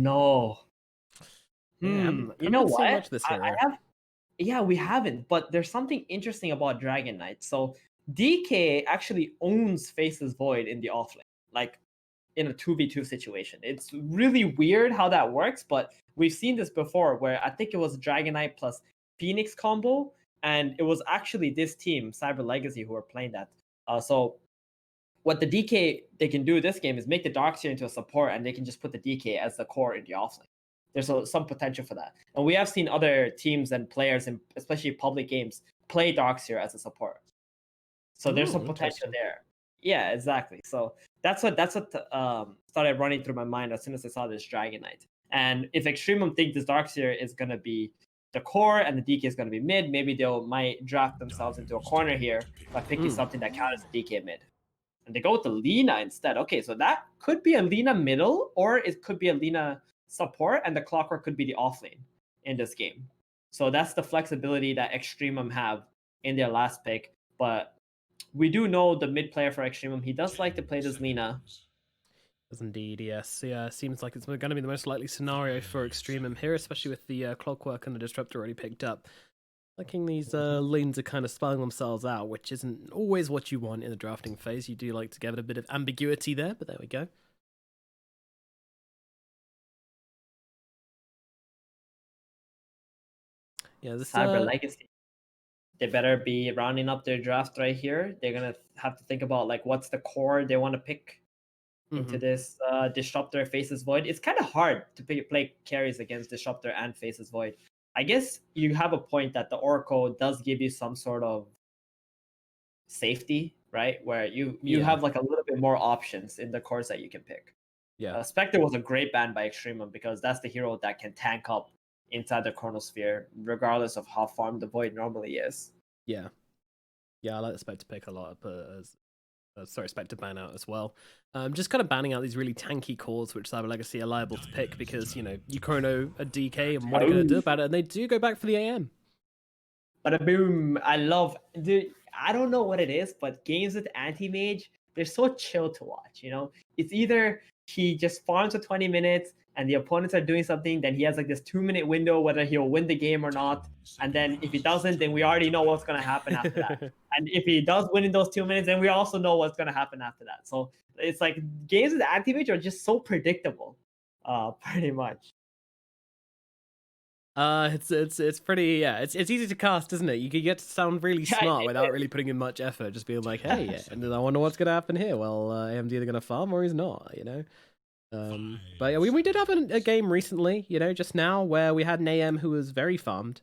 no. Yeah, You know haven't seen what? much this hero. Yeah, we haven't, but there's something interesting about Dragon Knight. So DK actually owns Faceless Void in the offlane, like in a 2v2 situation. It's really weird how that works, but we've seen this before where I think it was Dragon Knight plus Phoenix combo, and it was actually this team, Cyber Legacy, who were playing that. So what the DK they can do this game is make the Darkseer into a support, and they can just put the DK as the core in the offlane. There's some potential for that, and we have seen other teams and players, in especially public games, play Darkseer as a support. So there's some potential there. Yeah, exactly. So that's what started running through my mind as soon as I saw this Dragon Knight. And if Extremum think this Darkseer is gonna be the core and the DK is gonna be mid, maybe might draft themselves into a corner here by picking something that counts as DK mid. And they go with the Lina instead. Okay, so that could be a Lina middle, or it could be a Lina support, and the Clockwork could be the offlane in this game. So that's the flexibility that Extremum have in their last pick. But we do know the mid player for Extremum, he does like to play this Lina. Does indeed, yes. Yeah, seems like it's going to be the most likely scenario for Extremum here, especially with the Clockwork and the Disruptor already picked up. Liking these lanes are kind of spelling themselves out, which isn't always what you want in the drafting phase. You do like to give it a bit of ambiguity there, but there we go. Yeah, this Cyber Legacy. They better be rounding up their draft right here. They're gonna have to think about like what's the core they want to pick into this Disruptor Faceless Void. It's kind of hard to play carries against Disruptor and Faceless Void. I guess you have a point that the Oracle does give you some sort of safety, right? Where you have like a little bit more options in the cores that you can pick. Yeah. Spectre was a great ban by Extremum because that's the hero that can tank up inside the Chronosphere, regardless of how farmed the Void normally is. Yeah. Yeah, I like the Spectre pick a lot, but Spectre ban out as well. Just kind of banning out these really tanky cores, which Cyber Legacy are liable to pick because, you know, you chrono a DK and what are you going to do about it? And they do go back for the AM. Bada boom. I don't know what it is, but games with Anti-Mage, they're so chill to watch, you know? It's either he just farms for 20 minutes and the opponents are doing something, then he has like this 2-minute window whether he'll win the game or not. And then if he doesn't, then we already know what's going to happen after that. And if he does win in those 2 minutes, then we also know what's going to happen after that. So it's like games with Anti-Mage are just so predictable, pretty much. It's pretty, yeah, it's easy to cast, isn't it? You can get to sound really smart without really putting in much effort, just being like, hey, and then I wonder what's gonna happen here. Well, AM's either gonna farm or he's not, you know. But yeah, we did have a game recently, you know, just now where we had an AM who was very farmed,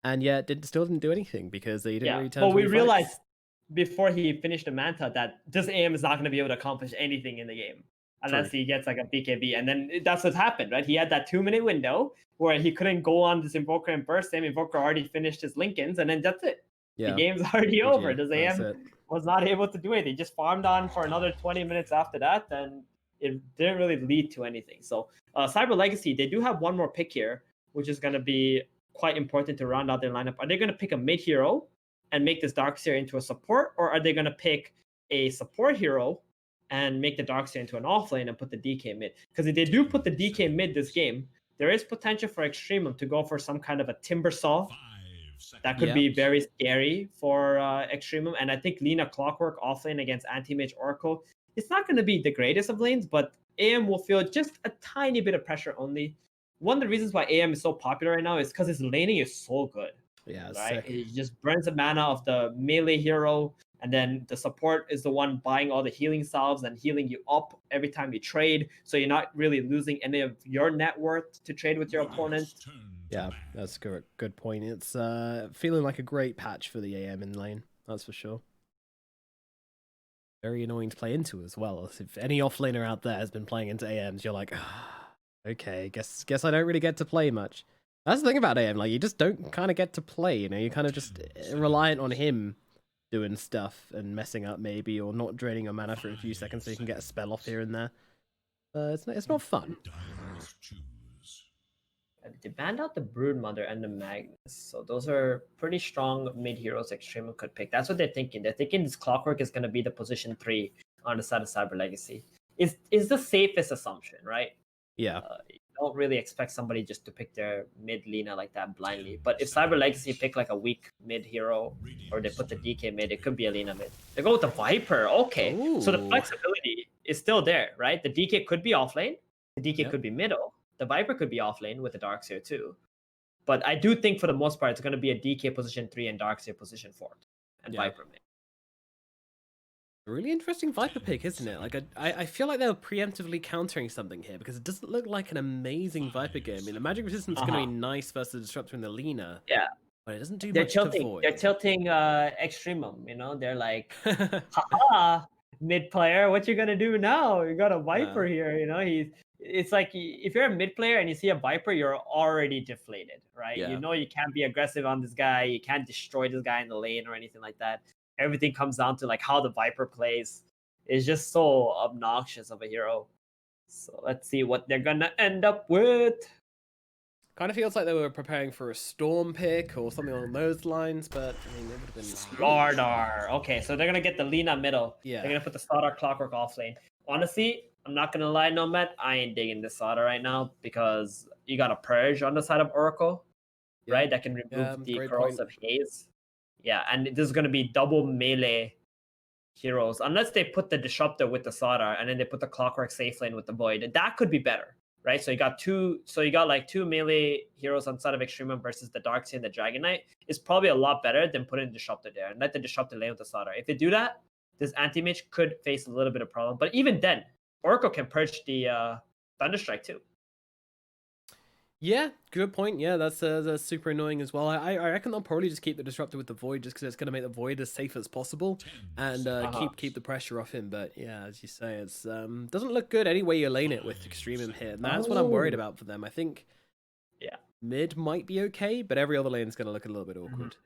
and yet still didn't do anything because they didn't really turn. Well, we realized before he finished the Manta that this AM is not going to be able to accomplish anything in the game unless he gets like a BKB, and then that's what happened, right? He had that 2-minute window where he couldn't go on this Invoker and burst him. Invoker already finished his Lincolns, and then that's it. Yeah. The game's already over. This AM was not able to do anything. He just farmed on for another 20 minutes after that, and it didn't really lead to anything. So Cyber Legacy, they do have one more pick here, which is going to be quite important to round out their lineup. Are they going to pick a mid hero and make this Darkseer into a support, or are they going to pick a support hero and make the Darkseer into an offlane and put the DK mid? Because if they do put the DK mid this game, there is potential for Extremum to go for some kind of a Timber Saw. That could be very scary for Extremum. And I think Lina Clockwork offlane against Anti-Mage Oracle, it's not going to be the greatest of lanes, but AM will feel just a tiny bit of pressure only. One of the reasons why AM is so popular right now is because his laning is so good. Yeah, right. He just burns the mana of the melee hero, and then the support is the one buying all the healing salves and healing you up every time you trade, so you're not really losing any of your net worth to trade with your opponent. Yeah, that's a good point. It's feeling like a great patch for the AM in lane, that's for sure. Very annoying to play into as well. If any offlaner out there has been playing into AMs, you're like, okay, guess I don't really get to play much. That's the thing about AM, like, you just don't kind of get to play, you know, you're kind of just reliant on him doing stuff and messing up maybe, or not draining your mana for a few seconds so you can get a spell off here and there. It's not fun. They banned out the Broodmother and the Magnus, so those are pretty strong mid heroes Extremum could pick. That's what they're thinking. They're thinking this Clockwork is going to be the position 3 on the side of Cyber Legacy. Is the safest assumption, right? Yeah. don't really expect somebody just to pick their mid Lina like that blindly. But if Cyber Legacy pick like a weak mid hero, or they put the DK mid, it could be a Lina mid. They go with the Viper. Okay, so the Ooh. flexibility is still there, right? The DK could be off lane, the DK Yep. could be middle, the Viper could be off lane with the Darkseer too. But I do think for the most part, it's going to be a DK position 3 and Darkseer position 4, and Viper mid. Really interesting Viper pick, isn't it? Like, I feel like they're preemptively countering something here because it doesn't look like an amazing Viper game. I mean, the magic resistance is going to be nice versus the disruptor in the Lina. Yeah, but it doesn't do they're much tilting. to void. They're tilting Extremum. You know, they're like, haha, mid player, what you gonna do now? You got a Viper here. You know, it's like if you're a mid player and you see a Viper, you're already deflated, right? Yeah. You know you can't be aggressive on this guy. You can't destroy this guy in the lane or anything like that. Everything comes down to like how the Viper plays. It's just so obnoxious of a hero. So let's see what they're gonna end up with. Kind of feels like they were preparing for a Storm pick or something along those lines, but I mean, it would have been Slardar. Okay, so they're gonna get the Lina middle. Yeah. They're gonna put the Slardar Clockwork off lane. Honestly, I'm not gonna lie, Nomad. I ain't digging this Slardar right now because you got a Purge on the side of Oracle, right? That can remove the Curls of Haze. Yeah, and this is gonna be double melee heroes, unless they put the Disruptor with the Slardar and then they put the Clockwork safe lane with the Void. That could be better, right? So you got like two melee heroes on side of Extremum versus the Darkseer and the Dragon Knight. It's probably a lot better than putting the Disruptor there and let the Disruptor lane with the Slardar. If they do that, this anti-mage could face a little bit of problem. But even then, Oracle can purge the Thunderstrike too. Yeah, good point. Yeah, that's super annoying as well. I reckon they'll probably just keep the Disruptor with the Void just because it's going to make the Void as safe as possible and keep the pressure off him. But yeah, as you say, it's doesn't look good any way you lane it with Extremum here. And that's what I'm worried about for them. I think mid might be okay, but every other lane is going to look a little bit awkward.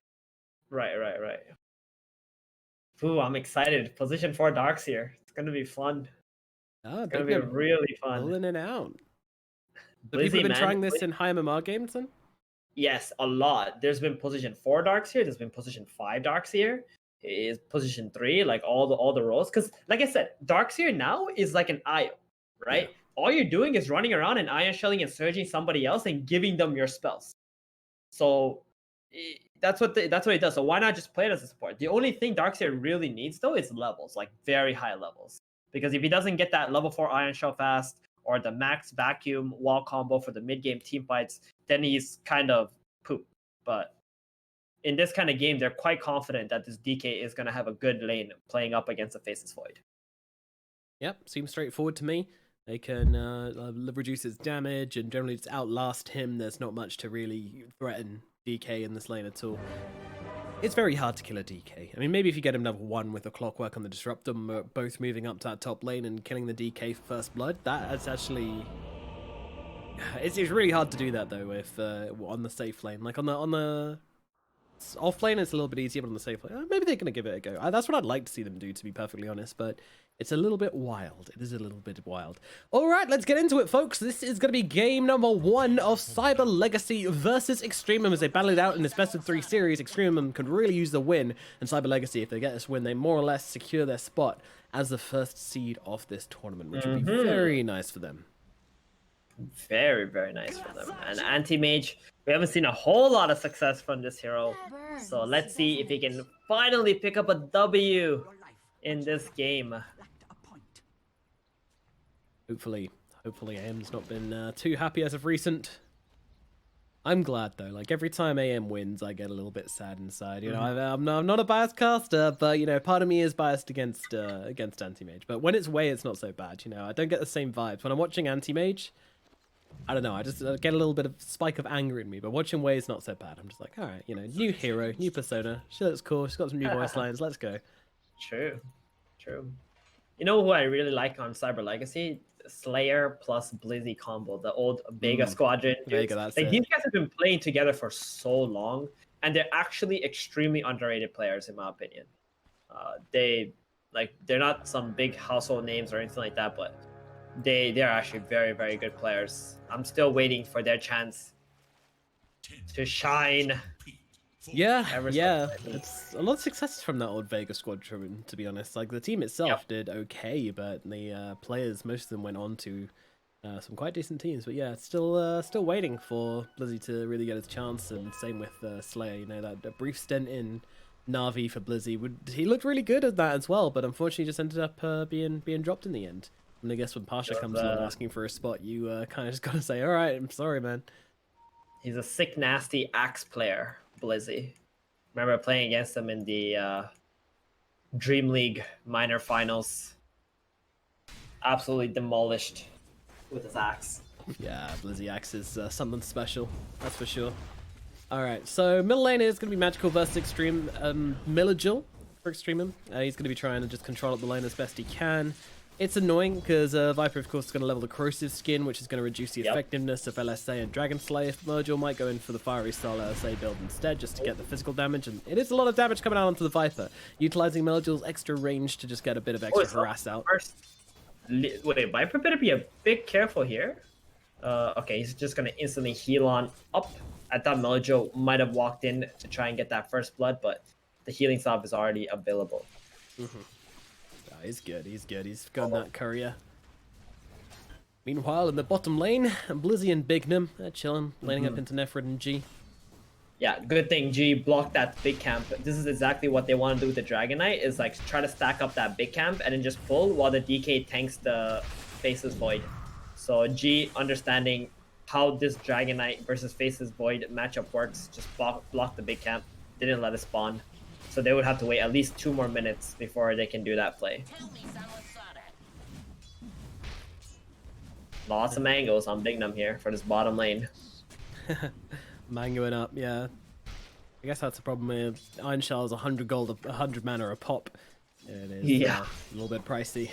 Right. Ooh, I'm excited. Position 4 Darkseer. It's going to be fun. It's going to be really fun. Pulling it out. The people have been trying this in high MMR games then? Yes, a lot. There's been position 4 Darkseer. There's been position 5 Darkseer. Is position 3, like all the roles. Because, like I said, Darkseer now is like an IO, right? Yeah. All you're doing is running around and iron shelling and surging somebody else and giving them your spells. So that's what it does. So why not just play it as a support? The only thing Darkseer really needs though is levels, like very high levels. Because if he doesn't get that level 4 iron shell fast, or the max vacuum wall combo for the mid-game team fights, then he's kind of poop. But in this kind of game, they're quite confident that this DK is going to have a good lane playing up against the Faceless Void. Yep, seems straightforward to me. They can reduce his damage and generally just outlast him. There's not much to really threaten DK in this lane at all. It's very hard to kill a DK. I mean, maybe if you get him level 1 with a Clockwork on the Disruptor, both moving up to that top lane and killing the DK first blood, that's actually... It's really hard to do that, though, if on the safe lane. Like, on the off lane, it's a little bit easier, but on the safe lane, maybe they're going to give it a go. That's what I'd like to see them do, to be perfectly honest, but it's a little bit wild. It is a little bit wild. All right, let's get into it, folks. This is going to be game number 1 of Cyber Legacy versus Extremum as they battle it out in this best-of-3 series. Extremum could really use the win, and Cyber Legacy, if they get this win, they more or less secure their spot as the first seed of this tournament, which would be very nice for them. Very, very nice for them. And Anti-Mage, we haven't seen a whole lot of success from this hero. So let's see if he can finally pick up a W in this game. Hopefully AM's not been too happy as of recent. I'm glad though. Like every time AM wins, I get a little bit sad inside. You know, I'm not a biased caster, but you know, part of me is biased against Anti-Mage. But when it's Wei, it's not so bad. You know, I don't get the same vibes when I'm watching Anti-Mage. I don't know. I just get a little bit of spike of anger in me. But watching Wei is not so bad. I'm just like, all right, you know, new hero, new persona. She looks cool. She's got some new voice lines. Let's go. True. You know who I really like on Cyber Legacy? Slayer plus Blizzy combo, the old Vega squadron. Vega, that's like, these guys have been playing together for so long, and they're actually extremely underrated players, in my opinion. They're not some big household names or anything like that, but they're actually very, very good players. I'm still waiting for their chance to shine. Yeah. It's a lot of success from that old Vega squadron, to be honest. Like the team itself did okay, but the players, most of them went on to Some quite decent teams, but yeah, still waiting for Blizzy to really get his chance, and same with Slayer. You know, that brief stint in Na'Vi for Blizzy, he looked really good at that as well, but unfortunately just ended up being dropped in the end. And I guess when Pasha comes along asking for a spot, you kind of just gotta say, all right, I'm sorry, man. He's a sick, nasty Axe player, Blizzy. Remember playing against him in the Dream League minor finals. Absolutely demolished with his Axe. Yeah, Blizzy Axe is something special, that's for sure. Alright, so middle lane is going to be Magical versus Extreme Milligil for Extremum. He's going to be trying to just control up the lane as best he can. It's annoying because Viper, of course, is going to level the Corrosive Skin, which is going to reduce the effectiveness of LSA and Dragon Slayer. Milligil might go in for the Fiery Style LSA build instead, just to get the physical damage, and it is a lot of damage coming out onto the Viper, utilizing Milligil's extra range to just get a bit of extra harass out. Wait, Viper better be a bit careful here. Okay, he's just going to instantly heal on up. I thought Milligil might have walked in to try and get that first blood, but the healing salve is already available. He's good, he's good. He's got that courier. Meanwhile, in the bottom lane, Blizzy and Bignum are chilling, laning up into Nefrid and G. Yeah, good thing G blocked that big camp. This is exactly what they want to do with the Dragon Knight, is like try to stack up that big camp and then just pull while the DK tanks the Faceless Void. So G, understanding how this Dragon Knight versus Faceless Void matchup works, just block the big camp, didn't let it spawn. So they would have to wait at least 2 more minutes before they can do that play. Lots of mangoes on Bignum here for this bottom lane. Mangoing up, yeah. I guess that's the problem with Iron Shell is 100 gold, 100 mana a pop. It is a little bit pricey.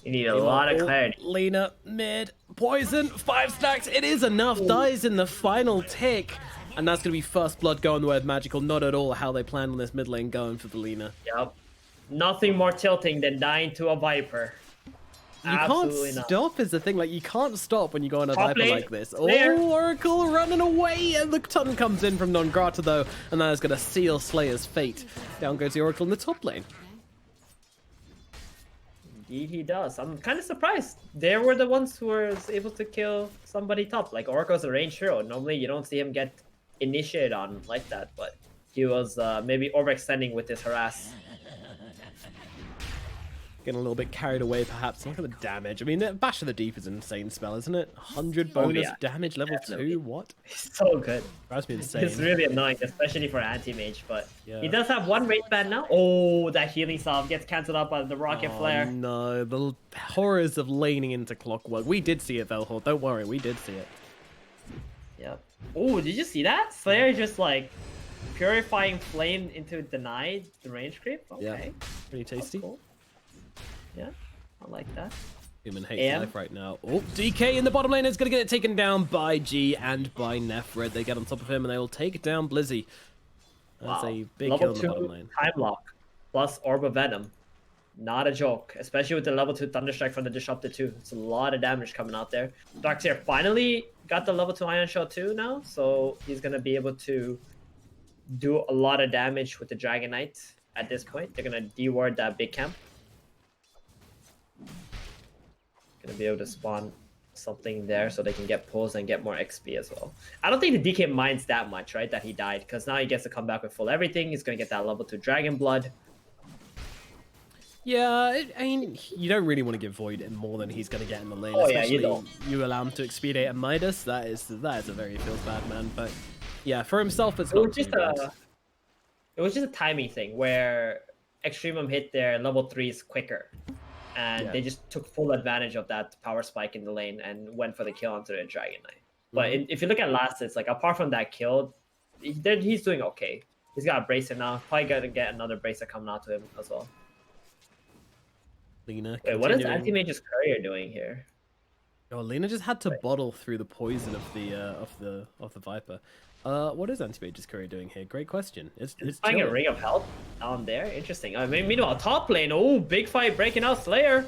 You need a lot of clarity. Lena, mid, poison, 5 stacks. It is enough. Dies in the final tick. And that's going to be first blood going the way of Magical. Not at all how they planned on this mid lane going for the Lena. Yep. Nothing more tilting than dying to a Viper. You can't stop is the thing. Like, you can't stop when you go on a Viper like this. Oh, Oracle running away. And the ton comes in from Non-Grata, though. And that is going to seal Slayer's fate. Down goes the Oracle in the top lane. Indeed he does. I'm kind of surprised. They were the ones who were able to kill somebody top. Like, Oracle's a ranged hero. Normally, you don't see him get initiated on like that, but he was maybe overextending with his harass. Getting a little bit carried away, perhaps. Look at the damage. I mean, Bash of the Deep is an insane spell, isn't it? 100 bonus damage, level 2, what? It's so good. Drives me insane. It's really annoying, especially for anti-mage, but he does have 1 rage ban now. Oh, that healing salve gets cancelled out by the rocket flare. No, the horrors of laning into Clockwork. We did see it, Velhor. Don't worry, we did see it. Yep. Oh, did you see that? Slayer just like purifying flame into denied the range creep? Okay. Yeah, pretty tasty. Cool. Yeah, I like that. Human hates life right now. Oh, DK in the bottom lane is going to get it taken down by G and by Nefred. They get on top of him and they will take down Blizzy. That's a big kill in the bottom lane. Time lock plus Orb of Venom. Not a joke, especially with the level 2 Thunderstrike from the Disruptor 2. It's a lot of damage coming out there. Darkseer finally got the level 2 Iron Shell 2 now, so he's going to be able to do a lot of damage with the Dragon Knight at this point. They're going to deward that big camp. Going to be able to spawn something there so they can get pulls and get more XP as well. I don't think the DK minds that much, right, that he died, because now he gets to come back with full everything. He's going to get that level 2 Dragon Blood. Yeah, I mean, you don't really want to give Void more than he's going to get in the lane. Oh, especially yeah, you don't. You allow him to expedite a Midas. That is a very feels bad, man. But yeah, for himself, it's not too bad. It was just a timing thing where Extremum hit their level 3s quicker. And they just took full advantage of that power spike in the lane and went for the kill onto the Dragon Knight. But if you look at last, it's like, apart from that kill, he's doing okay. He's got a Bracer now. Probably going to get another Bracer coming out to him as well. Lena. Wait, what is Anti-Mage's courier doing here? Oh, Lena just had to bottle through the poison of the Viper. What is Anti-Mage's courier doing here? Great question. It's finding a Ring of Health down there. Interesting. I mean, meanwhile, top lane. Oh, big fight breaking out. Slayer.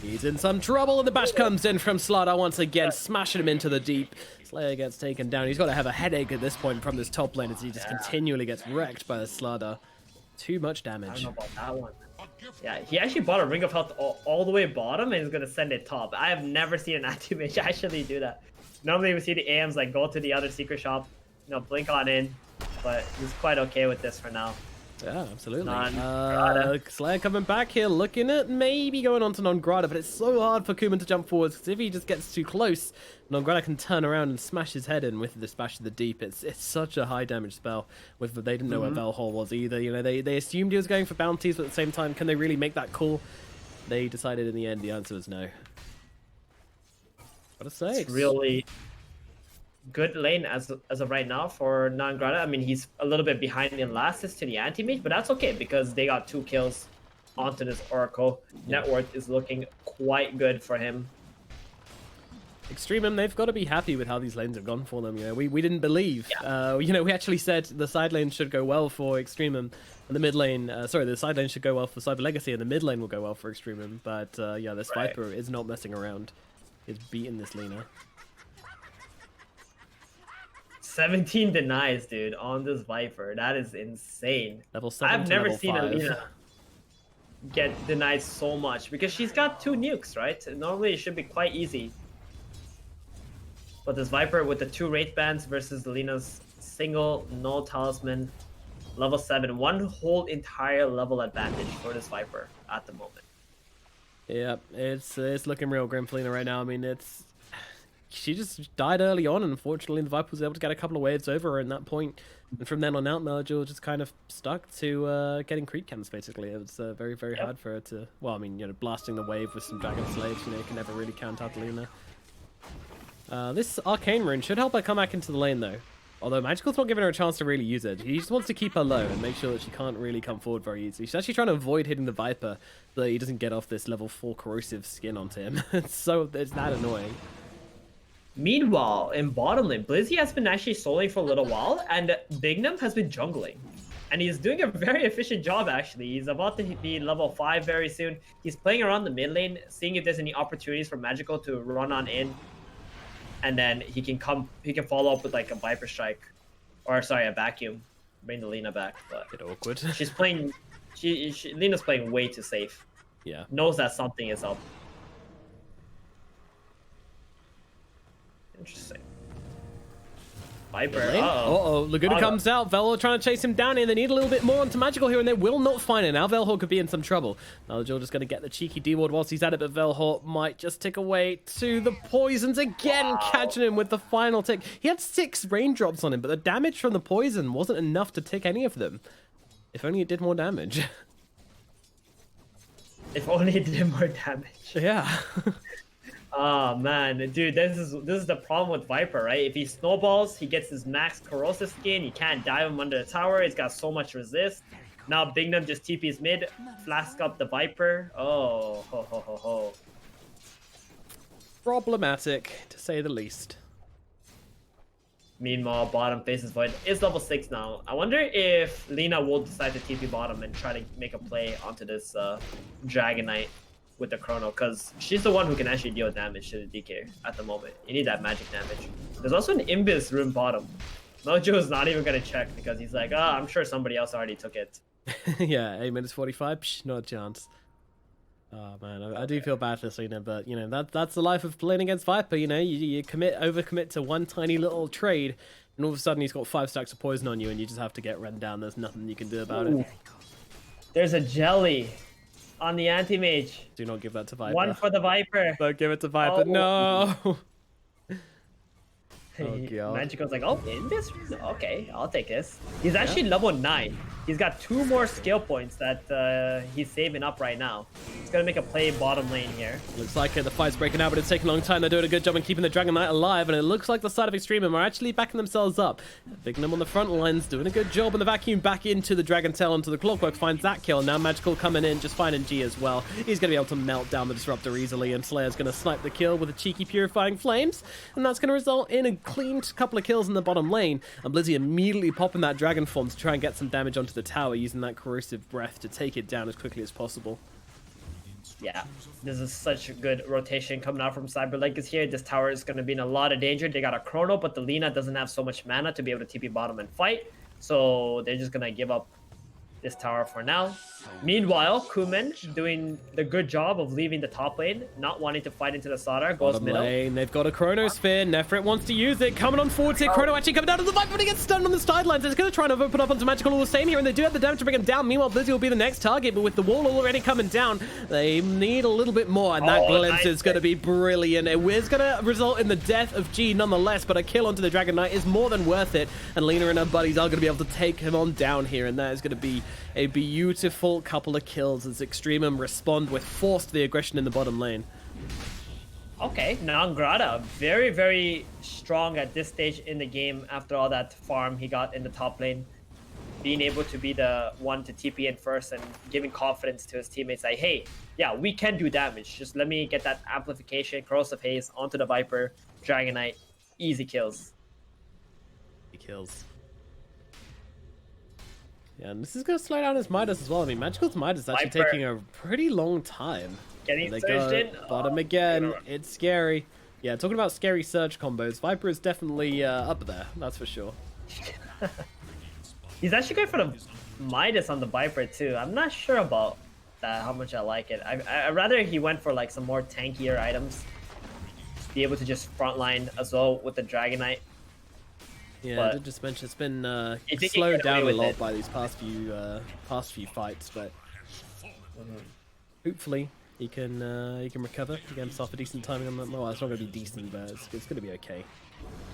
He's in some trouble, and the bash comes in from Slaughter once again, smashing him into the deep. Slayer gets taken down. He's got to have a headache at this point from this top lane as he just continually gets wrecked by the Slaughter. Too much damage. I don't know about that one. Yeah, he actually bought a Ring of Health all the way bottom and is gonna send it top. I have never seen an anti-mage actually do that. Normally we see the AMs like go to the other secret shop, you know, blink on in, but he's quite okay with this for now. Yeah, absolutely. Slayer coming back here, looking at maybe going on to Non-Grata, but it's so hard for Kuman to jump forwards, because if he just gets too close, Non-Grata can turn around and smash his head in with the Smash of the Deep. It's such a high damage spell. They didn't know where Velhor was either. You know, they assumed he was going for bounties, but at the same time, can they really make that call? They decided in the end the answer was no. What a say. It's really good lane as of right now for Non-Grata. I mean, he's a little bit behind in last to the anti-mage, but that's okay because they got 2 kills onto this Oracle. Net worth is looking quite good for him. EXTREMUM, they've got to be happy with how these lanes have gone for them. You know, we didn't believe. You know, we actually said the side lane should go well for EXTREMUM, and the mid lane. The side lane should go well for Cyber Legacy, and the mid lane will go well for EXTREMUM. But yeah, this Viper is not messing around. He's beating this Lina. 17 denies, dude, on this Viper. That is insane. Level 7 I've never level seen 5. a Lina get denied so much because she's got 2 nukes, right? Normally it should be quite easy. But this Viper with the 2 Wraith Bands versus the Lina's single, no talisman, level 7. 1 whole entire level advantage for this Viper at the moment. Yeah, it's looking real grim for Lina right now. I mean, she just died early on, and unfortunately the Viper was able to get a couple of waves over her at that point. And from then on out, Melajul just kind of stuck to getting creep camps, basically. It was very, very hard for her to... Well, I mean, you know, blasting the wave with some Dragon Slaves, you know, you can never really count out Lina. This Arcane Rune should help her come back into the lane, though. Although Magical's not giving her a chance to really use it. He just wants to keep her low and make sure that she can't really come forward very easily. She's actually trying to avoid hitting the Viper so that he doesn't get off this level 4 corrosive skin onto him. It's that annoying. Meanwhile, in bottom lane, Blizzy has been actually soloing for a little while, and Bignum has been jungling. And he's doing a very efficient job, actually. He's about to be level 5 very soon. He's playing around the mid lane, seeing if there's any opportunities for Magical to run on in. And then he can follow up with like a Viper Strike. Or sorry, a Vacuum. Bring the Lina back. But bit awkward. She's playing... Lina's playing way too safe. Yeah. Knows that something is up. Interesting. Viper. Laguna comes out. Velhor trying to chase him down here. They need a little bit more onto Magical here, and they will not find it. Now Velhor could be in some trouble. Melajul just going to get the cheeky D-ward whilst he's at it, but Velhor might just tick away to the poisons again, catching him with the final tick. He had 6 raindrops on him, but the damage from the poison wasn't enough to tick any of them. If only it did more damage. If only it did more damage. Yeah. Oh man, dude, this is the problem with Viper, right? If he snowballs, he gets his max corrosive skin. You can't dive him under the tower. He's got so much resist. Now Bignum just TP's mid, flask up the Viper. Oh, ho ho ho ho. Problematic, to say the least. Meanwhile, bottom faces Void is level 6 now. I wonder if Lina will decide to TP bottom and try to make a play onto this Dragon Knight with the Chrono, because she's the one who can actually deal damage to the DK at the moment. You need that magic damage. There's also an Imbis room bottom. Mojo is not even going to check because he's like, I'm sure somebody else already took it. Yeah, 8 minutes 45, psh, not a chance. Oh man, I do feel bad for Lina, but you know, that's the life of playing against Viper. You know, you overcommit to one tiny little trade, and all of a sudden he's got 5 stacks of poison on you, and you just have to get run down. There's nothing you can do about it. There's a jelly on the anti-mage. Do not give that to Viper. 1 for the Viper. Don't give it to Viper. No. Oh god. Magical's like, in this? Okay, I'll take this. He's actually level 9. He's got 2 more skill points that he's saving up right now. He's gonna make a play bottom lane here. Looks like the fight's breaking out, but it's taking a long time. They're doing a good job in keeping the Dragon Knight alive, and it looks like the side of EXTREMUM are actually backing themselves up. Bignum on the front lines, doing a good job, and the Vacuum back into the Dragon Tail, onto the Clockwork, finds that kill. Now Magical coming in, just finding G as well. He's gonna be able to melt down the Disruptor easily, and Slayer's gonna snipe the kill with a cheeky Purifying Flames, and that's gonna result in a clean couple of kills in the bottom lane, and Blizzy immediately popping that Dragon Form to try and get some damage onto the tower, using that Corrosive Breath to take it down as quickly as possible. Yeah, this is such a good rotation coming out from Cyber Legacy here. This tower is going to be in a lot of danger. They got a Chrono, but the Lina doesn't have so much mana to be able to TP bottom and fight, so they're just going to give up this tower for now. Meanwhile, Kuman doing the good job of leaving the top lane, not wanting to fight into the slaughter, goes Bottom middle. lane, they've got a Chronosphere. Nefrit wants to use it. Coming on forward here. Chrono actually coming down to the fight, but he gets stunned on the sidelines. It's going to try and open up onto Magical All the same here, and they do have the damage to bring him down. Meanwhile, Blizzy will be the next target, but with the wall already coming down, they need a little bit more, and that glimpse is going to be brilliant. It is going to result in the death of G nonetheless, but a kill onto the Dragon Knight is more than worth it, and Lena and her buddies are going to be able to take him on down here, and that is going to be a beautiful couple of kills as EXTREMUM respond with forced the aggression in the bottom lane. Okay, Nangrata, very, very strong at this stage in the game after all that farm he got in the top lane. Being able to be the one to TP in first and giving confidence to his teammates like, hey, yeah, we can do damage. Just let me get that amplification, corrosive haze onto the Viper, Dragon Knight, easy kills. Kills. Yeah, and this is going to slow down his Midas as well. I mean, Magical's Midas is actually taking a pretty long time. Getting they surged go in. bottom again. It's scary. Yeah, talking about scary surge combos, Viper is definitely up there. That's for sure. He's actually going for the Midas on the Viper too. I'm not sure about that, how much I like it. I'd rather he went for like some more tankier items. Be able to just frontline as well with the Dragon Knight. Yeah, I did just mention it's been slowed down a lot by these past few fights, but hopefully he can recover, get himself a decent timing on that. Well, it's not going to be decent, but it's going to be okay.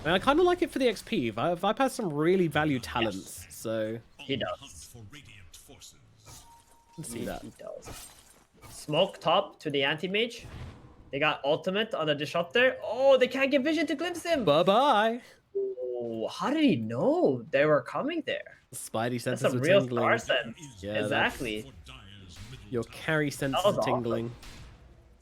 I mean, I kind of like it for the XP. Vipe has some really valued talents, so he does. See that. He does. Smoke top to the anti-mage. They got ultimate on the disruptor. Oh, they can't get vision to glimpse him. Bye bye. Oh, how did he know they were coming there? The Spidey senses That's a were real tingling. star sense. Yeah, exactly. Your carry senses are tingling. Awesome.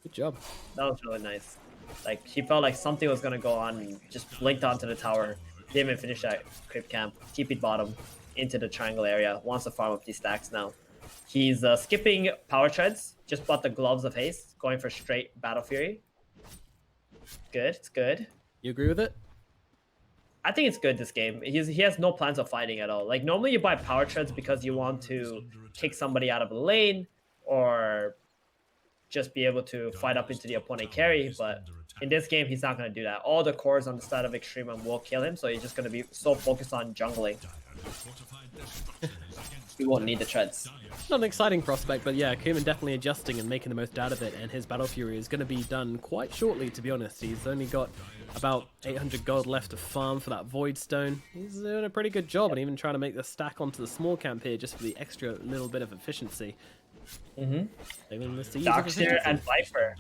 Good job. That was really nice. Like, he felt like something was going to go on and just blinked onto the tower. Didn't even finish that creep camp. TP'd bottom into the triangle area. Wants to farm up these stacks now. He's skipping power treads. Just bought the gloves of haste. Going for straight battle fury. Good. It's good. You agree with it? I think it's good this game. He has no plans of fighting at all. Like, normally you buy power treads because you want to kick somebody out of the lane or just be able to fight up into the opponent carry, but in this game he's not going to do that. All the cores on the side of EXTREMUM will kill him, so he's just going to be so focused on jungling. He won't need the treads. Not an exciting prospect, but yeah, Kuman definitely adjusting and making the most out of it, and his Battle Fury is going to be done quite shortly, to be honest. He's only got about 800 gold left to farm for that Void Stone. He's doing a pretty good job, and even trying to make the stack onto the small camp here just for the extra little bit of efficiency. Darkseer and Viper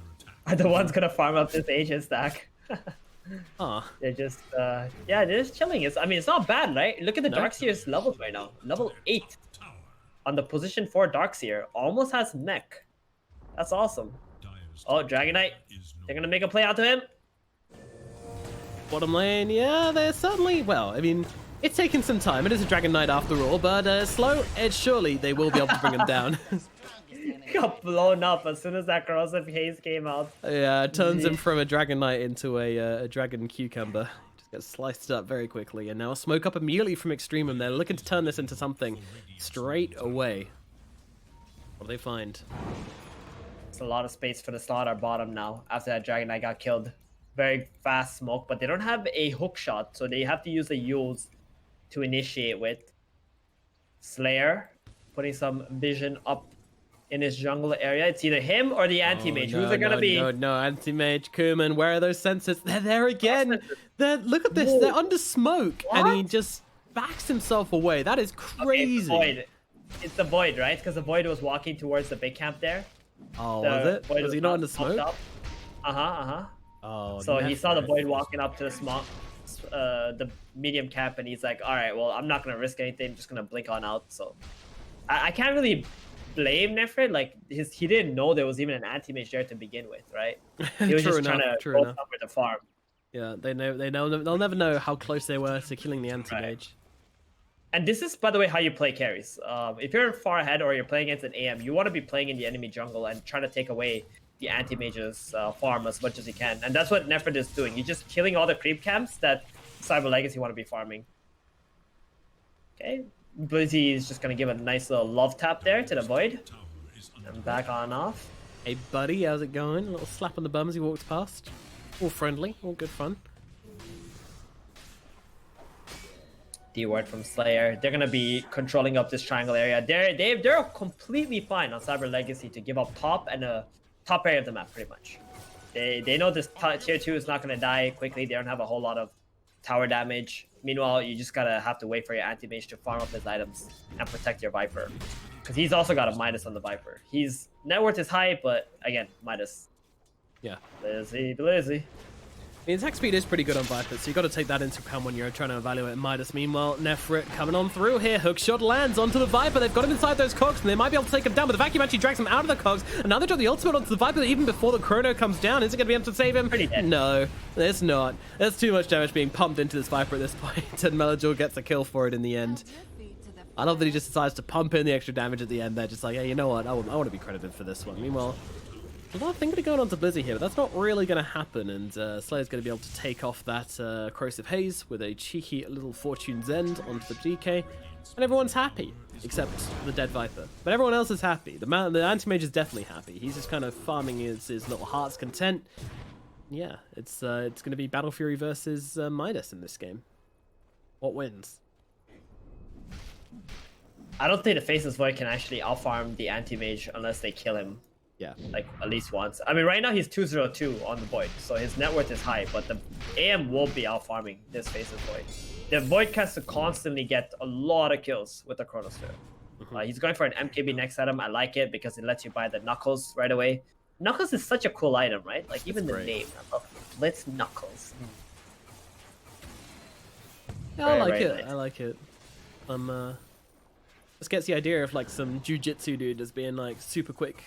are the ones going to farm up this Aegis stack. They're just, yeah, they're just chilling. I mean, it's not bad, right? Look at the Darkseer's levels right now. Level 8 on the position 4 Darkseer. Almost has mech. That's awesome. Oh, Dragon Knight. They're going to make a play out to him. Bottom lane, yeah, they're certainly, well, I mean, it's taken some time. It is a Dragon Knight after all, but slow and surely they will be able to bring him down. Got blown up as soon as that corrosive haze came out. Yeah, it turns him from a Dragon Knight into a Dragon Cucumber. Just gets sliced up very quickly, and now smoke up immediately from EXTREMUM. They're looking to turn this into something straight away. What do they find? It's a lot of space for the slaughter bottom now after that Dragon Knight got killed. Very fast smoke, but they don't have a hook shot, so they have to use the Yules to initiate with. Slayer putting some vision up in his jungle area. It's either him or the anti-mage. Who's it gonna be? No, anti-mage, Kuman. Where are those sensors? They're there again. Look at this. Whoa. They're under smoke, and he just backs himself away. That is crazy. Okay, it's the Void, right? Because the Void was walking towards the big camp there. Oh, was it? Was he not under smoke? Oh, so he saw the Void walking up to the medium camp, and he's like, all right, well, I'm not gonna risk anything. I'm just gonna blink on out. So I can't really blame Nefrit. Like, he didn't know there was even an anti-mage there to begin with, right? He was just trying to go somewhere to farm. Yeah, they'll never know how close they were to killing the anti-mage. Right. And this is, by the way, how you play carries. If you're far ahead or you're playing against an AM, you want to be playing in the enemy jungle and try to take away the anti-mage's farm as much as you can. And that's what Nefrit is doing. You're just killing all the creep camps that Cyber Legacy want to be farming. Okay, Blizzy is just gonna give a nice little love tap there to the Void. And back on off. Hey buddy, how's it going? A little slap on the bum as he walks past. All friendly, all good fun. D-word from Slayer. They're gonna be controlling up this triangle area. They're completely fine on Cyber Legacy to give up top and a top area of the map, pretty much. They know this tier 2 is not gonna die quickly. They don't have a whole lot of tower damage. Meanwhile, you just gotta have to wait for your anti-mage to farm up his items and protect your Viper. Because he's also got a Midas on the Viper. His net worth is high, but again, Midas. Yeah. Blizzy. The attack speed is pretty good on Viper, so you got to take that into account when you're trying to evaluate Midas. Meanwhile, Nefrit coming on through here. Hookshot lands onto the Viper. They've got him inside those cogs, and they might be able to take him down, but the vacuum actually drags him out of the cogs. And now they drop the ultimate onto the Viper even before the chrono comes down. Is it going to be able to save him? Pretty dead. No, it's not. There's too much damage being pumped into this Viper at this point, and Melajor gets a kill for it in the end. I love that he just decides to pump in the extra damage at the end. They're just like, hey, you know what? I want to be credited for this one. Meanwhile, a lot of things going on to Blizzy here, but that's not really going to happen, and Slayer's going to be able to take off that Corrosive Haze with a cheeky little Fortune's End onto the DK, and everyone's happy, except the dead Viper. But everyone else is happy. The anti-mage is definitely happy. He's just kind of farming his little heart's content. Yeah, it's going to be Battle Fury versus Midas in this game. What wins? I don't think the Faceless Void can actually outfarm the anti-mage unless they kill him. Yeah. Like, at least once. I mean, right now he's 202 on the Void, so his net worth is high, but the AM will be outfarming this Faceless Void. The Void has to constantly get a lot of kills with the Chronosphere. He's going for an MKB next item. I like it because it lets you buy the Knuckles right away. Knuckles is such a cool item, right? Like, even the name. I love it. Blitz Knuckles. Yeah, I like it. Nice. I like it. This gets the idea of like some jujitsu dude as being like super quick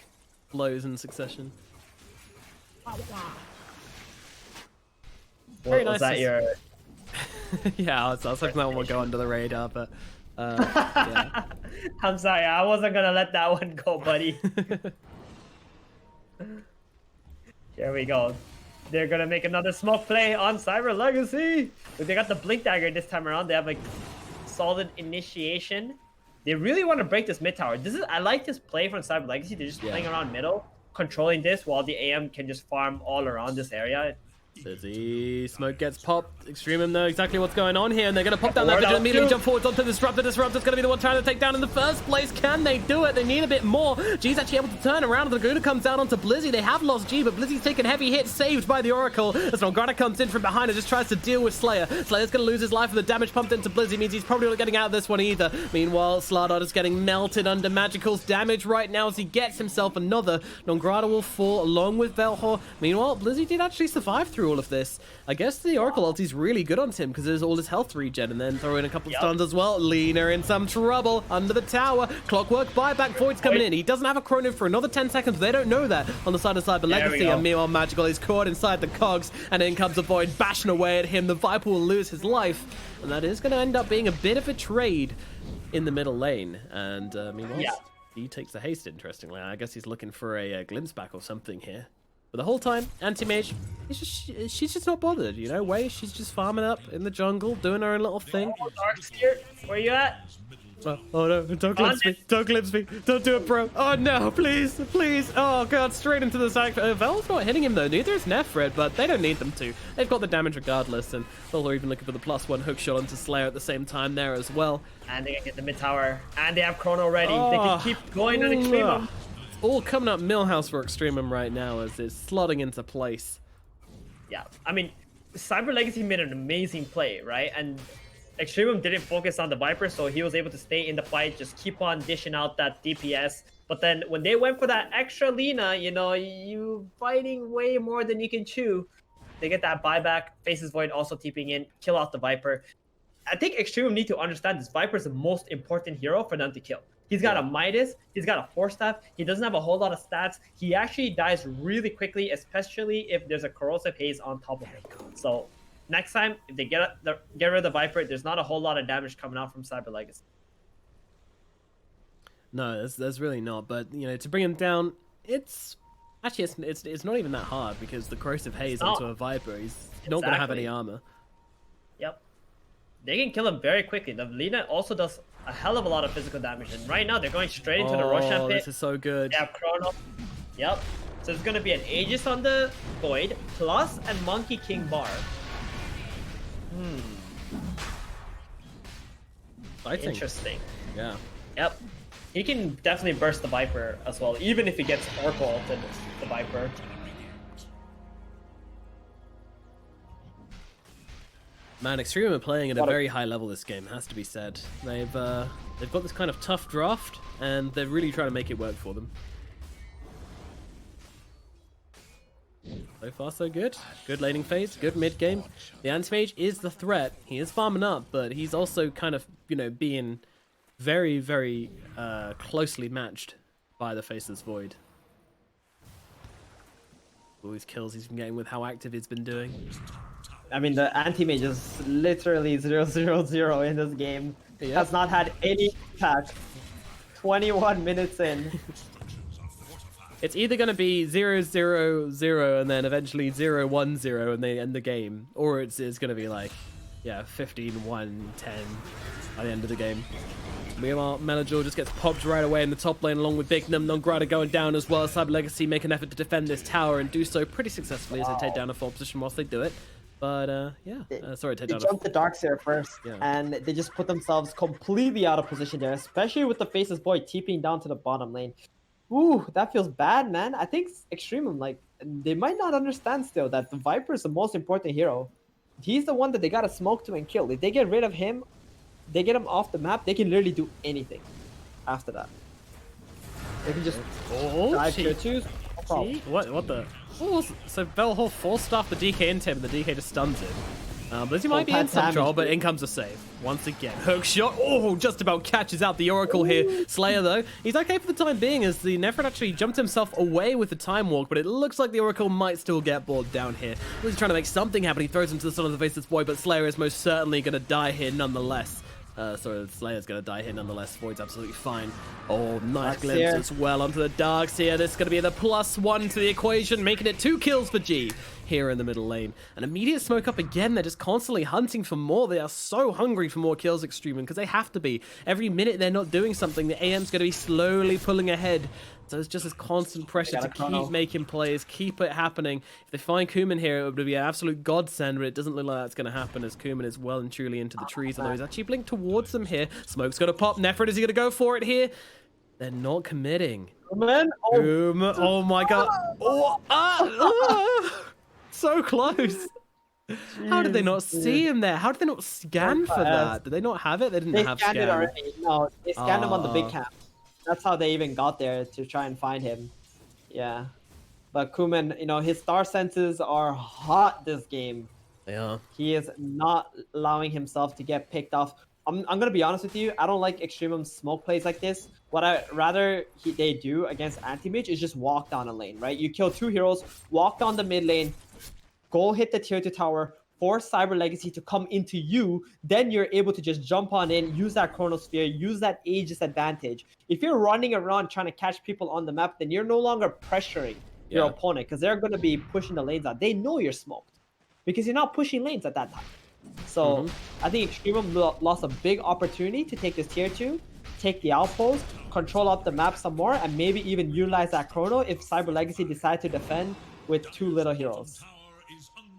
blows in succession. Very nice. Was that your... Yeah, I was hoping that one would go under the radar, but yeah. I'm sorry, I wasn't gonna let that one go, buddy. Here we go. They're gonna make another smoke play on Cyber Legacy. But they got the Blink Dagger this time around. They have like solid initiation. They really want to break this mid tower. I like this play from Cyber Legacy. They're just playing around middle, controlling this while the AM can just farm all around this area. Busy. Smoke gets popped. EXTREMUM know exactly what's going on here, and they're going to pop down that vigil, immediately jump forwards onto the Disrupt. The Disruptor's going to be the one trying to take down in the first place. Can they do it? They need a bit more. G's actually able to turn around. The Laguna comes down onto Blizzy. They have lost G, but Blizzy's taken heavy hits, saved by the Oracle. As Nongrata comes in from behind and just tries to deal with Slayer. Slayer's going to lose his life, and the damage pumped into Blizzy means he's probably not getting out of this one either. Meanwhile, Slardot is getting melted under Magical's damage right now as he gets himself another. Nongrata will fall along with Velhor. Meanwhile, Blizzy did actually survive through all of this. I guess the Oracle ulti's really good on Tim because there's all his health regen, and then throw in a couple of stuns as well. Lina in some trouble under the tower. Clockwork buyback. Void's coming in. He doesn't have a chrono for another 10 seconds. They don't know that on the side of Cyber Legacy. And meanwhile, Magical is caught inside the cogs, and in comes the Void bashing away at him. The Viper will lose his life, and that is going to end up being a bit of a trade in the middle lane. And meanwhile, he takes the haste, interestingly. I guess he's looking for a glimpse back or something here. But the whole time, Anti-Mage, she's just not bothered, you know? Wei, she's just farming up in the jungle, doing her own little thing. Where you at? Oh no, don't glimpse me, don't glimpse me, don't do it, bro. Oh no, please, please. Oh god, straight into the sack. Vel's not hitting him though, neither is Nefred, but they don't need them to. They've got the damage regardless, and they're even looking for the +1 hook shot onto Slayer at the same time there as well. And they can get the mid tower, and they have Chrono ready. They can keep going on EXTREMUM. All coming up Millhouse for EXTREMUM right now as it's slotting into place. Yeah, I mean, Cyber Legacy made an amazing play, right? And EXTREMUM didn't focus on the Viper, so he was able to stay in the fight, just keep on dishing out that DPS. But then when they went for that extra Lina, you know, you fighting way more than you can chew. They get that buyback. Faceless Void also TPing in, kill off the Viper. I think EXTREMUM need to understand this Viper is the most important hero for them to kill. He's got a Midas, he's got a Force Staff, he doesn't have a whole lot of stats. He actually dies really quickly, especially if there's a Corrosive Haze on top of him. So next time, if they get rid of the Viper, there's not a whole lot of damage coming out from Cyber Legacy. No, there's really not. But you know, to bring him down, it's actually it's not even that hard because the Corrosive Haze onto a Viper, he's not going to have any armor. Yep, they can kill him very quickly. The Lina also does a hell of a lot of physical damage. And right now, they're going straight into the Roshan pit. This is so good. They have Chrono. Yep. So it's going to be an Aegis on the Void, plus a Monkey King bar. Interesting. Yeah. Yep. He can definitely burst the Viper as well, even if he gets Oracle ulted the Viper. Man, Extremum are playing at a very high level this game, has to be said. They've got this kind of tough draft, and they're really trying to make it work for them. So far, so good. Good laning phase, good mid game. The Anti-Mage is the threat. He is farming up, but he's also kind of, you know, being very, very closely matched by the Faceless Void. All these kills he's been getting with how active he's been doing. I mean, the Anti-Mage is literally 0-0-0 in this game. Yep. Has not had any attack. 21 minutes in. It's either going to be 0-0-0 and then eventually 0-1-0 and they end the game, or it's going to be like, yeah, 15-1-10 by the end of the game. Meanwhile, Melajor just gets popped right away in the top lane along with Big Num. Nongrata going down as well. Cyber Legacy make an effort to defend this tower and do so pretty successfully as they take down a 4 position whilst they do it. But, yeah. Sorry, take down They jumped the Darkseer first, and they just put themselves completely out of position there, especially with the Faceless Void TPing down to the bottom lane. Ooh, that feels bad, man. I think Extremum, like, they might not understand still that the Viper is the most important hero. He's the one that they gotta smoke to and kill. If they get rid of him, they get him off the map, they can literally do anything after that. They can just dive tier 2s. No problem. What the? Oh, so Bellhole forced off the DK into him, and the DK just stuns him. Blizzy might be in some trouble, but in comes a save. Once again, hook shot. Oh, just about catches out the Oracle here. Slayer, though, he's okay for the time being, as the Nephrid actually jumped himself away with the Time Walk, but it looks like the Oracle might still get bored down here. He's trying to make something happen. He throws him to the sun of the Faceless Void, but Slayer is most certainly going to die here nonetheless. Sorry, Slayer's going to die here nonetheless. Void's absolutely fine. Oh, nice glimpse as well onto the Darks here. This is going to be the +1 to the equation, making it 2 kills for G here in the middle lane. An immediate smoke up again. They're just constantly hunting for more. They are so hungry for more kills, Extremum, because they have to be. Every minute they're not doing something, the AM's going to be slowly pulling ahead. So it's just this constant pressure to keep making plays, keep it happening. If they find Kuman here, it would be an absolute godsend, but it doesn't look like that's going to happen, as Kuman is well and truly into the trees, although he's actually blinked towards them here. Smoke's going to pop. Nephrid, is he going to go for it here? They're not committing. Kuman? Oh my god. So close. How did they not see him there? How did they not scan for that? Did they not have it? They didn't have scan. They scanned it already. No, they scanned him on the big camp. That's how they even got there, to try and find him. Yeah. But Kuman, you know, his star senses are hot this game. They are. He is not allowing himself to get picked off. I'm going to be honest with you. I don't like Extremum's smoke plays like this. What I rather they do against Anti-Mage is just walk down a lane, right? You kill 2 heroes, walk down the mid lane, go hit the tier 2 tower, force Cyber Legacy to come into you, then you're able to just jump on in, use that Chronosphere, use that Aegis advantage. If you're running around trying to catch people on the map, then you're no longer pressuring your opponent, because they're going to be pushing the lanes out. They know you're smoked because you're not pushing lanes at that time. So I think Extremum lost a big opportunity to take this tier 2, take the outpost, control up the map some more, and maybe even utilize that Chrono if Cyber Legacy decide to defend with 2 little heroes.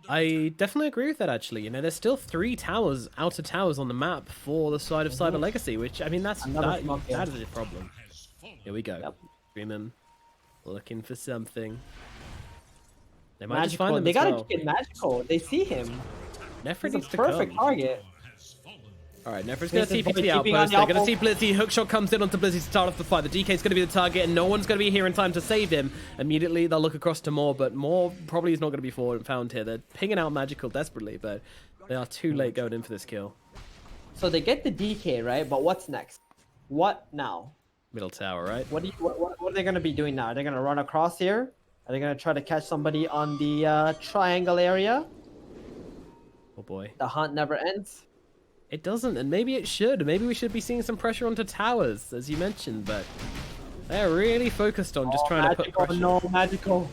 I definitely agree with that, actually. You know, there's still 3 towers, outer towers on the map for the side of Cyber Legacy, which, I mean, that is a problem. Here we go. Extremum looking for something. They might just find them. They gotta get magical. They see him. Nephrid needs to perfect target. Alright, Nephrid's going to TP to the outpost. They're going to see Blizzy. Hookshot comes in onto Blizzy to start off the fight. The DK's going to be the target, and no one's going to be here in time to save him. Immediately, they'll look across to Moore, but Moore probably is not going to be found here. They're pinging out Magical desperately, but they are too late going in for this kill. So they get the DK, right? But what's next? What now? Middle tower, right? What are they going to be doing now? Are they going to run across here? Are they going to try to catch somebody on the triangle area? Oh boy. The hunt never ends. It doesn't, and maybe it should. Maybe we should be seeing some pressure onto towers, as you mentioned, but they're really focused on just trying to put pressure. No, Magical.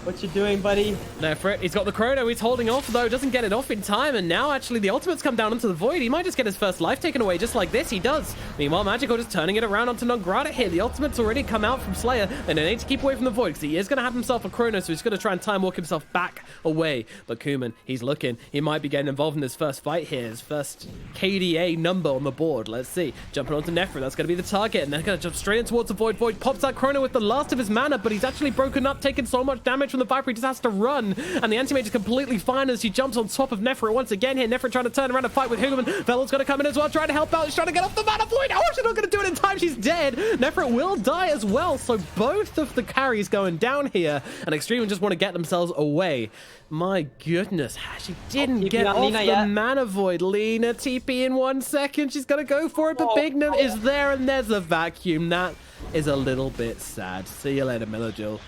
What you doing, buddy? Nefrit, he's got the chrono, he's holding off though, doesn't get it off in time, and now actually the ultimates come down into the void. He might just get his first life taken away just like this, he does. Meanwhile, Magical just turning it around onto Nongrata here. The ultimates already come out from Slayer, and they need to keep away from the void because he is going to have himself a chrono, so he's going to try and time walk himself back away. But Kuman, he's looking, he might be getting involved in his first fight here, his first KDA number on the board. Let's see, jumping onto Nefrit, that's going to be the target, and they're going to jump straight in towards the void. Void pops that chrono with the last of his mana, but he's actually broken up, taking so much damage from the Viper, he just has to run, and the anti-mage is completely fine as he jumps on top of Nefrit once again here. Nefrit trying to turn around and fight with Human. Velo's going to come in as well, trying to help out. He's trying to get off the mana void. Oh, she's not going to do it in time. She's dead. Nefrit will die as well, so both of the carries going down here, and Extremum just want to get themselves away. My goodness, she didn't get off the mana void. Lina TP in 1 second. She's going to go for it, but Bignum is there, and there's a vacuum. That is a little bit sad. See you later, Melodill.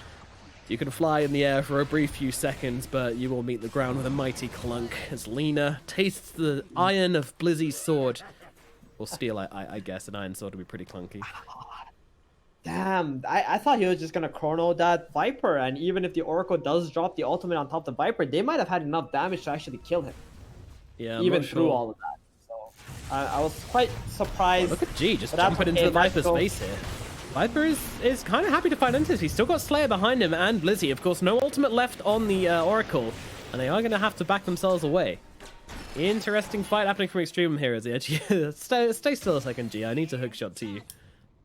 You can fly in the air for a brief few seconds, but you will meet the ground with a mighty clunk as Lina tastes the iron of Blizzy's sword. Or steel, I guess. An iron sword would be pretty clunky. Damn, I thought he was just going to chrono that Viper, and even if the Oracle does drop the ultimate on top of the Viper, they might have had enough damage to actually kill him. Yeah, even through all of that. So I was quite surprised. Oh, look at G just jumping into the Viper's face here. Viper is kind of happy to find into this. He's still got Slayer behind him and Blizzy. Of course, no ultimate left on the Oracle, and they are going to have to back themselves away. Interesting fight happening from Extremum here as the edge. Stay still a second, G. I need to hookshot to you.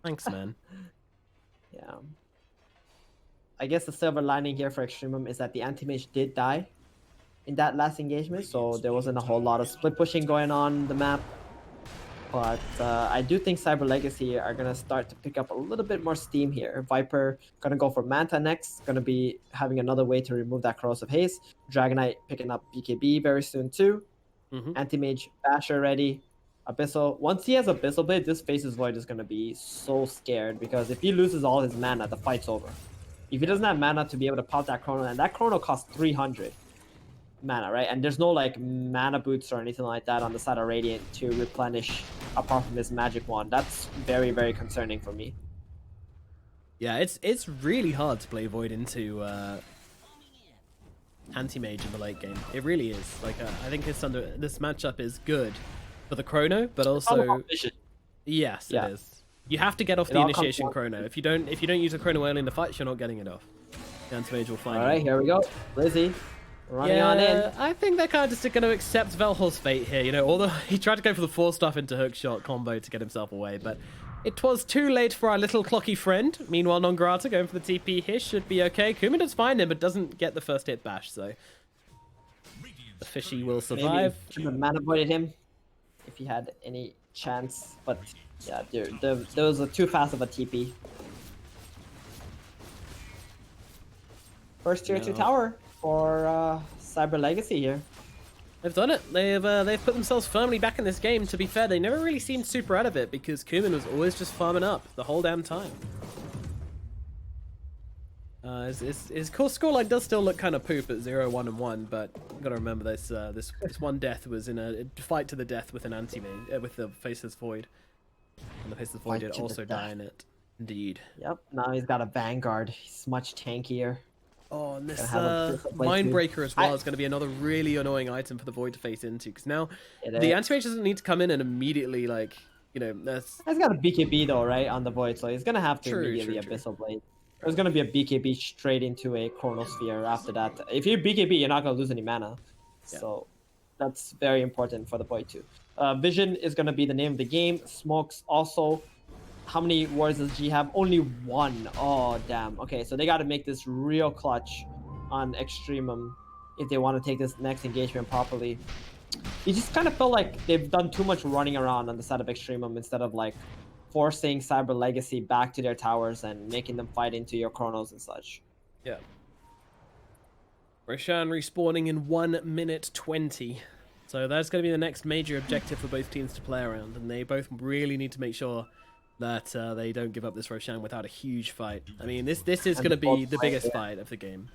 Thanks, man. Yeah. I guess the silver lining here for Extremum is that the anti-mage did die in that last engagement, so there wasn't a whole lot of split pushing going on the map. But I do think Cyber Legacy are going to start to pick up a little bit more steam here. Viper going to go for Manta next. Going to be having another way to remove that Corrosive Haze. Dragonite picking up BKB very soon too. Anti-Mage Basher ready. Abyssal. Once he has Abyssal Blade, this Faceless Void is going to be so scared. Because if he loses all his mana, the fight's over. If he doesn't have mana to be able to pop that Chrono, and that Chrono costs 300 mana, right? And there's no like mana boots or anything like that on the side of Radiant to replenish apart from his magic wand. That's very, very concerning for me. Yeah, it's really hard to play Void into anti-mage in the late game. It really is. Like I think this matchup is good for the chrono, but also yes, it is. You have to get off the initiation chrono. If you don't use a chrono early in the fight, you're not getting it off. The anti-mage will find you. All right, here we go. Lizzie. Running on in. I think they're kind of just going to accept Velhor's fate here. You know, although he tried to go for the 4-stuff into hookshot combo to get himself away, but it was too late for our little clocky friend. Meanwhile, Nongrata going for the TP here should be okay. Kuma does find him, but doesn't get the first hit bash, so the fishy will survive. Maybe should have mana voided him if he had any chance, but yeah, those are too fast of a TP. First tier 2 tower for Cyber Legacy here. They've done it. They've put themselves firmly back in this game. To be fair, they never really seemed super out of it because Kuman was always just farming up the whole damn time. His core scoreline does still look kind of poop at 0-1-1, but you gotta remember this one death was in a fight to the death with an anti-mage with the Faceless Void, and the Faceless Void did also die in it. Indeed. Yep. Now he's got a Vanguard. He's much tankier. Oh, and this Mindbreaker as well is going to be another really annoying item for the Void to face into, because now the anti-mage doesn't need to come in and immediately, like, you know, he's got a BKB though, right, on the Void, so he's going to have to immediately Abyssal Blade. There's going to be a BKB straight into a Chronosphere after that. If you BKB, you're not going to lose any mana. Yeah. So that's very important for the Void too. Vision is going to be the name of the game. Smokes also. How many wards does G have? Only one. Oh, damn. Okay, so they got to make this real clutch on Extremum if they want to take this next engagement properly. You just kind of feel like they've done too much running around on the side of Extremum instead of like forcing Cyber Legacy back to their towers and making them fight into your Chronos and such. Yeah. Roshan respawning in 1 minute 20. So that's going to be the next major objective for both teams to play around, and they both really need to make sure that they don't give up this Roshan without a huge fight. I mean, this is going to be the biggest fight of the game.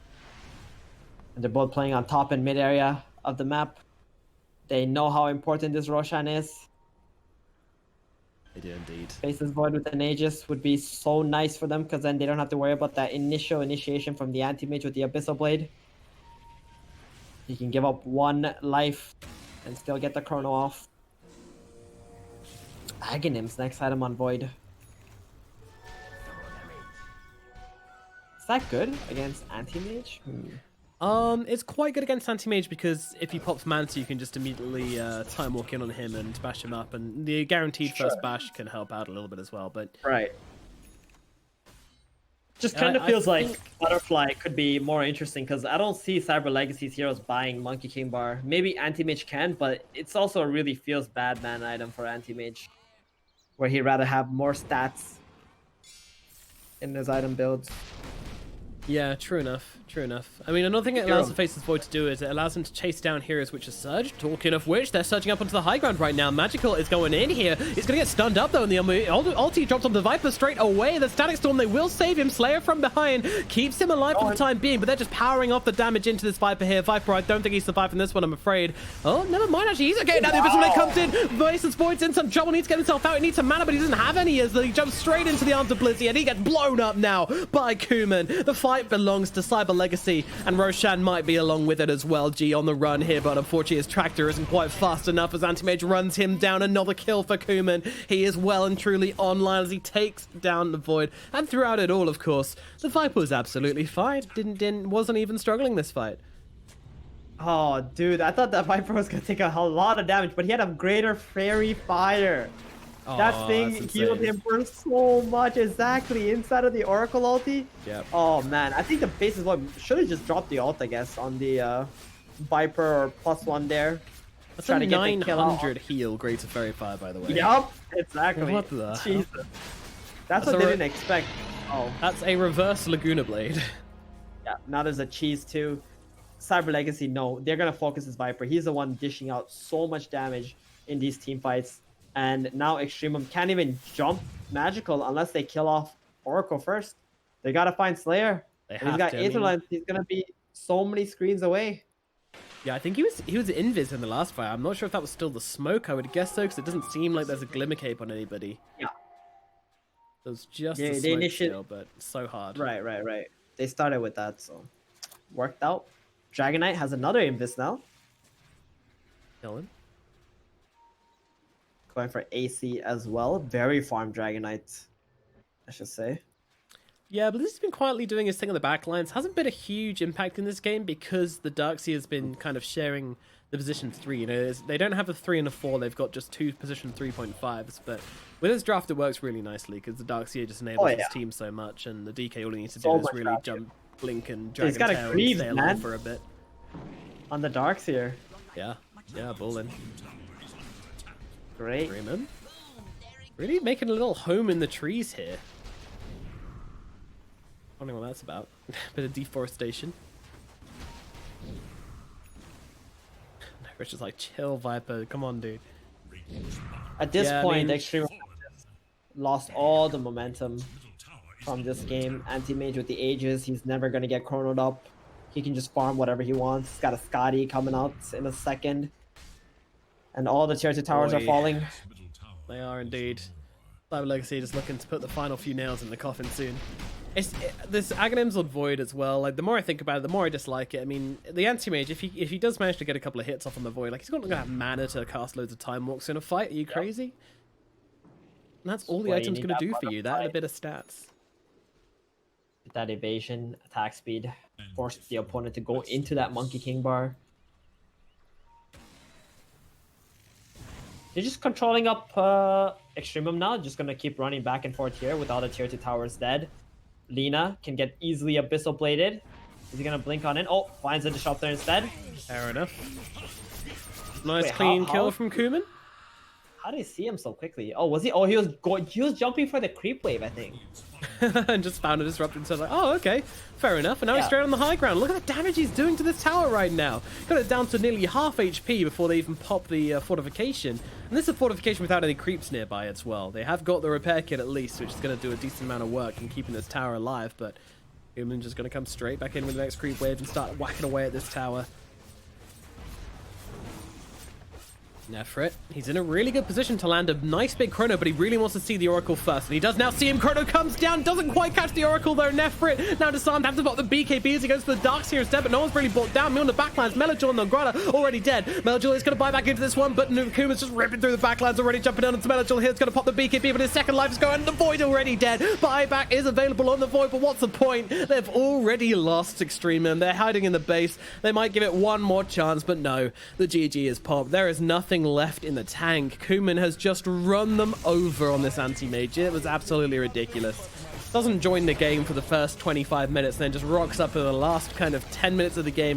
And they're both playing on top and mid area of the map. They know how important this Roshan is. They They do indeed. Faces Void with an Aegis would be so nice for them because then they don't have to worry about that initial initiation from the anti-mage with the Abyssal Blade. He can give up 1 life and still get the chrono off. Aghanim's next item on Void. Is that good against anti-mage? It's quite good against anti-mage because if he pops Manta, you can just immediately time walk in on him and bash him up, and the guaranteed first bash can help out a little bit as well. But right. Just kind of feels like Butterfly could be more interesting because I don't see Cyber Legacy's heroes buying Monkey King Bar. Maybe Anti-Mage can, but it's also a really feels bad man item for Anti-Mage, where he'd rather have more stats in his item builds. Yeah, true enough. True enough. I mean, another thing it allows the Faceless Void to do is it allows him to chase down heroes which are surged. Talking of which, they're surging up onto the high ground right now. Magical is going in here. He's going to get stunned up, though, and the ulti drops on the Viper straight away. The Static Storm, they will save him. Slayer from behind keeps him alive for the time being, but they're just powering off the damage into this Viper here. Viper, I don't think he's surviving this one, I'm afraid. Oh, never mind, actually. He's okay. Now the Abyssal Blade comes in. Faceless Void's in some trouble. Needs to get himself out. He needs some mana, but he doesn't have any as he jumps straight into the arms of Blizzy, and he gets blown up now by Kuman. The fight belongs to Cyber Legacy, and Roshan might be along with it as well. G on the run here, but unfortunately his tractor isn't quite fast enough as Anti-Mage runs him down. Another kill for Kuman. He is well and truly online as he takes down the Void. And throughout it all, of course, the Viper was absolutely fine. Wasn't even struggling this fight. Oh, dude, I thought that Viper was going to take a lot of damage, but he had a greater Fairy Fire. That thing healed him for so much, exactly, inside of the Oracle ulti. Yep. Oh man, I think the Faceless Void should have just dropped the ult, I guess, on the Viper or +1 there. That's a 900 heal greater Fairy Fire, by the way. Yup, exactly. What the Jesus. That's what they didn't expect. Oh. That's a reverse Laguna Blade. Yeah, now there's a cheese too. Cyber Legacy, no, they're gonna focus his Viper. He's the one dishing out so much damage in these team fights. And now EXTREMUM can't even jump Magical unless they kill off Oracle first. They gotta find Slayer. He's got Aetherlands. He's gonna be so many screens away. Yeah, I think he was invis in the last fight. I'm not sure if that was still the smoke. I would guess so, because it doesn't seem like there's a Glimmer Cape on anybody. Yeah. It was just a smoke still, but so hard. Right. They started with that, so worked out. Dragon Knight has another invis now. Kill him. Going for AC as well. Very farm Dragon Knight, I should say. Yeah, but this has been quietly doing his thing on the backlines. Hasn't been a huge impact in this game because the Darkseer has been kind of sharing the position 3. You know, they don't have a 3 and a 4. They've got just 2 position 3.5s. But with this draft, it works really nicely because the Darkseer just enables his team so much, and the DK all he needs to do is really jump, blink, and Dragon Tail and stay alive for a bit. On the Darkseer. Yeah, ballin'. Great. Freeman. Really making a little home in the trees here. Wondering what that's about. Bit of deforestation. Rich is like, chill, Viper. Come on, dude. At this point, EXTREMUM lost all the momentum from this game. Anti-Mage with the Aegis. He's never going to get chronoed up. He can just farm whatever he wants. He's got a Scotty coming out in a second. And all the tier 2 towers are falling. They are indeed. Cyber Legacy just looking to put the final few nails in the coffin soon. This Aghanim's on Void as well. Like, the more I think about it, the more I dislike it. I mean, the Anti-Mage, if he does manage to get a couple of hits off on the Void, like, he's not going to have mana to cast loads of Time Walks in a fight. Are you crazy? And that's all the item's going to do for you. That and a bit of stats. That evasion, attack speed, forced the opponent to go into that Monkey King bar. They're just controlling up EXTREMUM now. Just going to keep running back and forth here with all the tier 2 towers dead. Lina can get easily Abyssal Bladed. Is he going to blink on it? Oh, finds a Disruptor instead. Fair enough. Nice clean kill from Kuman. How did he see him so quickly? Oh, was he? Oh, he was jumping for the creep wave, I think. And just found a disruptor and said, like, oh, okay, fair enough. And now he's straight on the high ground. Look at the damage he's doing to this tower right now. Got it down to nearly half HP before they even pop the fortification. And this is a fortification without any creeps nearby as well. They have got the repair kit at least, which is going to do a decent amount of work in keeping this tower alive. But Human's just going to come straight back in with the next creep wave and start whacking away at this tower. Nefrit, he's in a really good position to land a nice big Chrono, but he really wants to see the Oracle first. And he does now see him. Chrono comes down, doesn't quite catch the Oracle though. Nefrit now disarmed, have to bot the BKB as he goes for the Darks here instead, but no one's really brought down. Me on the backlines, Melajul and Nograda already dead. Melajul is going to buy back into this one, but Nukuma's just ripping through the backlines, already jumping down into Melajul here. It's going to pop the BKB, but his second life is going. The Void already dead. Buyback is available on the Void, but what's the point? They've already lost EXTREMUM. They're hiding in the base. They might give it one more chance, but no, the GG is popped. There is nothing left in the tank. Kuman has just run them over on this anti-mage. It was absolutely ridiculous. Doesn't join the game for the first 25 minutes, then just rocks up for the last kind of 10 minutes of the game.